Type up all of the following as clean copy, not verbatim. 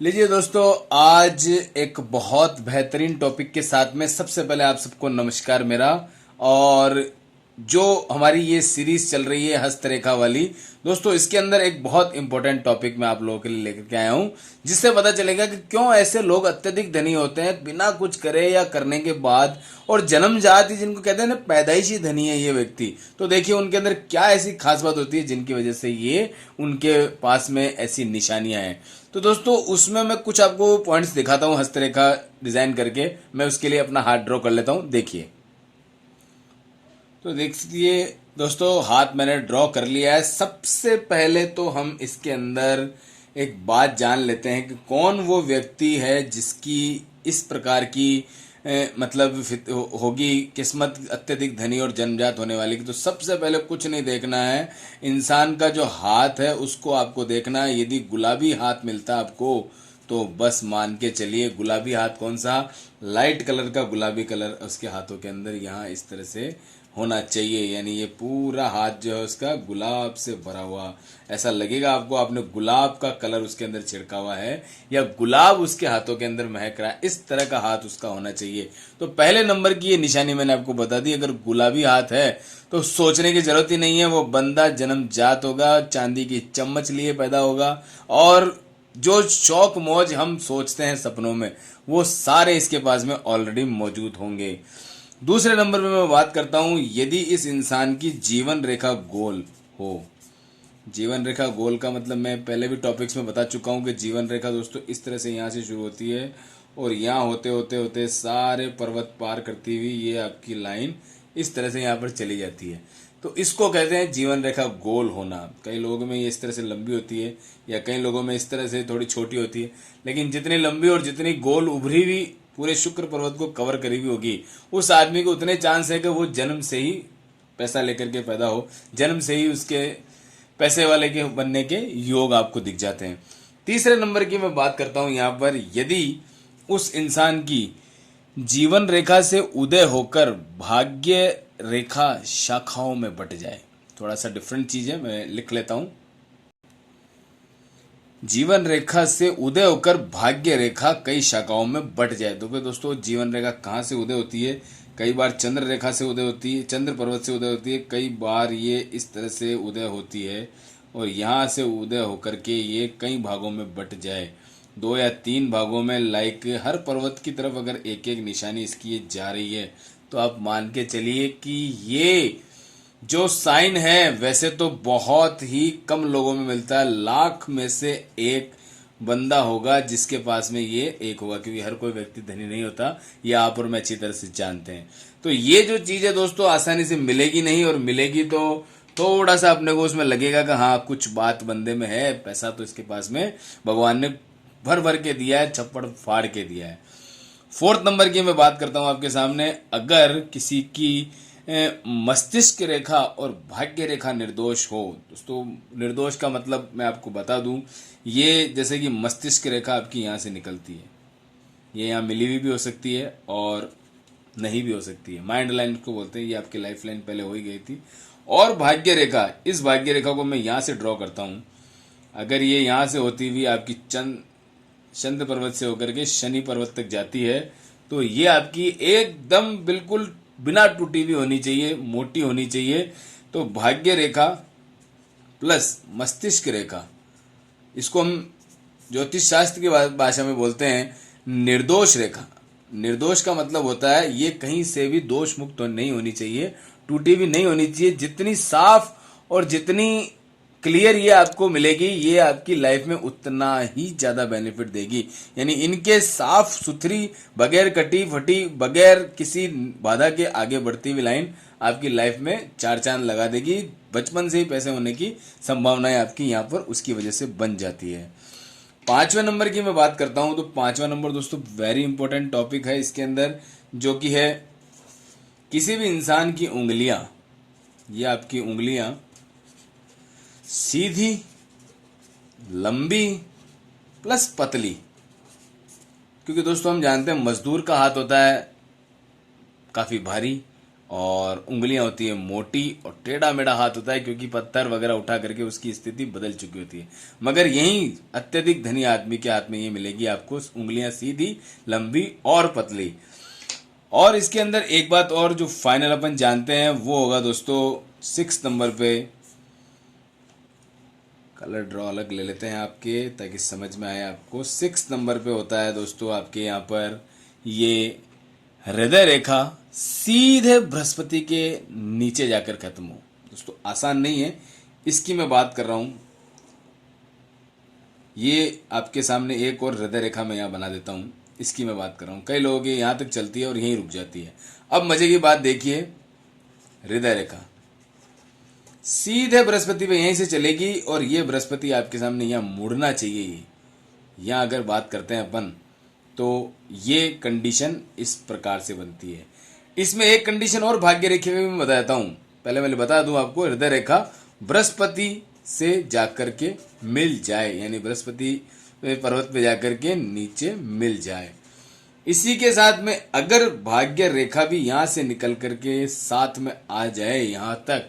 लीजिए दोस्तों, आज एक बहुत बेहतरीन टॉपिक के साथ में सबसे पहले आप सबको नमस्कार मेरा। और जो हमारी ये सीरीज चल रही है हस्तरेखा वाली, दोस्तों इसके अंदर एक बहुत इंपॉर्टेंट टॉपिक मैं आप लोगों के लिए लेकर के आया हूँ, जिससे पता चलेगा कि क्यों ऐसे लोग अत्यधिक धनी होते हैं बिना कुछ करे या करने के बाद, और जन्मजात ही जिनको कहते हैं ना पैदाइशी धनी है ये व्यक्ति। तो देखिए उनके अंदर क्या ऐसी खास बात होती है जिनकी वजह से ये उनके पास में ऐसी निशानियां हैं। तो दोस्तों उसमें मैं कुछ आपको पॉइंट्स दिखाता हूँ हस्तरेखा डिजाइन करके। मैं उसके लिए अपना हाथ ड्रॉ कर लेता हूँ। देखिए, तो देखिए दोस्तों, हाथ मैंने ड्रॉ कर लिया है। सबसे पहले तो हम इसके अंदर एक बात जान लेते हैं कि कौन वो व्यक्ति है जिसकी इस प्रकार की मतलब होगी किस्मत अत्यधिक धनी और जन्मजात होने वाली की। तो सबसे पहले कुछ नहीं देखना है, इंसान का जो हाथ है उसको आपको देखना है। यदि गुलाबी हाथ मिलता है आपको तो बस मान के चलिए, गुलाबी हाथ कौन सा, लाइट कलर का गुलाबी कलर उसके हाथों के अंदर यहाँ इस तरह से होना चाहिए। यानी ये पूरा हाथ जो है उसका गुलाब से भरा हुआ, ऐसा लगेगा आपको आपने गुलाब का कलर उसके अंदर छिड़का हुआ है या गुलाब उसके हाथों के अंदर महक रहा है, इस तरह का हाथ उसका होना चाहिए। तो पहले नंबर की ये निशानी मैंने आपको बता दी। अगर गुलाबी हाथ है तो सोचने की जरूरत ही नहीं है, वो बंदा जन्मजात होगा, चांदी की चम्मच लिए पैदा होगा, और जो शौक मौज हम सोचते हैं सपनों में वो सारे इसके पास में ऑलरेडी मौजूद होंगे। दूसरे नंबर पे मैं बात करता हूं, यदि इस इंसान की जीवन रेखा गोल हो। जीवन रेखा गोल का मतलब मैं पहले भी टॉपिक्स में बता चुका हूं कि जीवन रेखा दोस्तों इस तरह से यहाँ से शुरू होती है और यहाँ होते होते होते सारे पर्वत पार करती हुई ये आपकी लाइन इस तरह से यहाँ पर चली जाती है। तो इसको कहते हैं जीवन रेखा गोल होना। कई लोगों में ये इस तरह से लंबी होती है या कई लोगों में इस तरह से थोड़ी छोटी होती है, लेकिन जितनी लंबी और जितनी गोल उभरी हुई पूरे शुक्र पर्वत को कवर करी हुई होगी, उस आदमी को उतने चांस है कि वो जन्म से ही पैसा लेकर के पैदा हो, जन्म से ही उसके पैसे वाले के बनने के योग आपको दिख जाते हैं। तीसरे नंबर की मैं बात करता हूं यहां पर, यदि उस इंसान की जीवन रेखा से उदय होकर भाग्य रेखा शाखाओं में बट जाए। थोड़ा सा डिफरेंट चीज है, मैं लिख लेता हूं। जीवन रेखा से उदय होकर भाग्य रेखा कई शाखाओं में बट जाए। तो फिर दोस्तों जीवन रेखा कहाँ से उदय होती है? कई बार चंद्र रेखा से उदय होती है, चंद्र पर्वत से उदय होती है, कई बार ये इस तरह से उदय होती है और यहाँ से उदय होकर के ये कई भागों में बट जाए, 2 या 3 भागों में। लाइक हर पर्वत की तरफ अगर एक एक निशानी इसकी ये जा रही है तो आप मान के चलिए कि ये जो साइन है वैसे तो बहुत ही कम लोगों में मिलता है, लाख में से एक बंदा होगा जिसके पास में ये एक होगा, क्योंकि हर कोई व्यक्ति धनी नहीं होता, ये आप और मैं अच्छी तरह से जानते हैं। तो ये जो चीज है दोस्तों आसानी से मिलेगी नहीं, और मिलेगी तो थोड़ा सा अपने को उसमें लगेगा कि हाँ कुछ बात बंदे में है, पैसा तो इसके पास में भगवान ने भर भर के दिया है, छप्पड़ फाड़ के दिया है। फोर्थ नंबर की मैं बात करता हूं आपके सामने, अगर किसी की मस्तिष्क रेखा और भाग्य रेखा निर्दोष हो। दोस्तों निर्दोष का मतलब मैं आपको बता दूं, ये जैसे कि मस्तिष्क रेखा आपकी यहाँ से निकलती है, ये यहाँ मिली हुई भी हो सकती है और नहीं भी हो सकती है, माइंड लाइन को बोलते हैं, ये आपकी लाइफ लाइन पहले हो ही गई थी। और भाग्य रेखा, इस भाग्य रेखा को मैं यहाँ से ड्रॉ करता हूँ, अगर ये यहाँ से होती हुई आपकी चंद्र पर्वत से होकर के शनि पर्वत तक जाती है तो ये आपकी एकदम बिल्कुल बिना टूटी हुई होनी चाहिए, मोटी होनी चाहिए। तो भाग्य रेखा प्लस मस्तिष्क रेखा, इसको हम ज्योतिष शास्त्र की भाषा में बोलते हैं निर्दोष रेखा। निर्दोष का मतलब होता है ये कहीं से भी दोष मुक्त नहीं होनी चाहिए, टूटी भी नहीं होनी चाहिए। जितनी साफ और जितनी क्लियर ये आपको मिलेगी, ये आपकी लाइफ में उतना ही ज्यादा बेनिफिट देगी। यानी इनके साफ सुथरी, बगैर कटी फटी, बगैर किसी बाधा के आगे बढ़ती हुई लाइन आपकी लाइफ में 4 चांद लगा देगी। बचपन से ही पैसे होने की संभावनाएं आपकी यहाँ पर उसकी वजह से बन जाती है। 5वें नंबर की मैं बात करता हूं, तो 5वां नंबर दोस्तों वेरी इंपॉर्टेंट टॉपिक है इसके अंदर, जो कि है किसी भी इंसान की उंगलियां, ये आपकी उंगलियां सीधी, लंबी प्लस पतली। क्योंकि दोस्तों हम जानते हैं मजदूर का हाथ होता है काफी भारी और उंगलियां होती है मोटी और टेढ़ा मेढ़ा हाथ होता है, क्योंकि पत्थर वगैरह उठा करके उसकी स्थिति बदल चुकी होती है। मगर यही अत्यधिक धनी आदमी के हाथ में ये मिलेगी आपको, उंगलियां सीधी, लंबी और पतली। और इसके अंदर एक बात और जो फाइनल अपन जानते हैं वो होगा दोस्तों 6 नंबर पे। कलर ड्रॉ अलग ले लेते हैं आपके, ताकि समझ में आए आपको। 6 नंबर पे होता है दोस्तों आपके यहाँ पर ये हृदय रेखा सीधे बृहस्पति के नीचे जाकर खत्म हो। दोस्तों आसान नहीं है, इसकी मैं बात कर रहा हूं। ये आपके सामने एक और हृदय रेखा मैं यहाँ बना देता हूं, इसकी मैं बात कर रहा हूं। कई लोगों की यहाँ तक चलती है और यहीं रुक जाती है। अब मजे की बात देखिए, हृदय रेखा सीधे बृहस्पति पे यहीं से चलेगी और ये बृहस्पति आपके सामने यहाँ मुड़ना चाहिए। यहाँ अगर बात करते हैं अपन, तो ये कंडीशन इस प्रकार से बनती है। इसमें एक कंडीशन और भाग्य रेखा में मैं बताता हूं। पहले मैं बता दूं आपको, हृदय रेखा बृहस्पति से जाकर के मिल जाए, यानी बृहस्पति पर्वत पे जाकर के नीचे मिल जाए। इसी के साथ में अगर भाग्य रेखा भी यहां से निकल करके साथ में आ जाए यहां तक,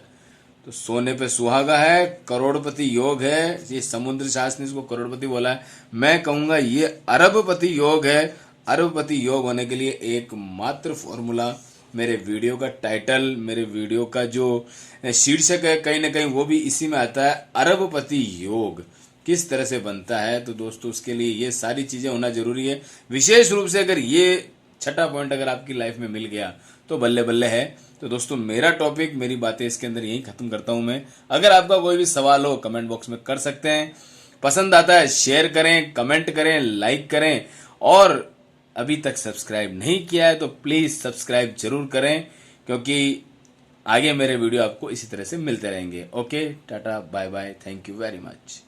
तो सोने पे सुहागा है, करोड़पति योग है। ये समुद्र शास्त्र ने इसको करोड़पति बोला है, मैं कहूंगा ये अरबपति योग है। अरबपति योग होने के लिए एकमात्र फॉर्मूला, मेरे वीडियो का टाइटल, मेरे वीडियो का जो शीर्षक है, कहीं ना कहीं वो भी इसी में आता है, अरबपति योग किस तरह से बनता है। तो दोस्तों उसके लिए ये सारी चीजें होना जरूरी है। विशेष रूप से अगर ये छठा पॉइंट अगर आपकी लाइफ में मिल गया तो बल्ले बल्ले है। तो दोस्तों मेरा टॉपिक, मेरी बातें इसके अंदर यही खत्म करता हूं मैं। अगर आपका कोई भी सवाल हो कमेंट बॉक्स में कर सकते हैं। पसंद आता है शेयर करें, कमेंट करें, लाइक करें, और अभी तक सब्सक्राइब नहीं किया है तो प्लीज सब्सक्राइब जरूर करें, क्योंकि आगे मेरे वीडियो आपको इसी तरह से मिलते रहेंगे। Okay, tata, bye bye, thank you very much.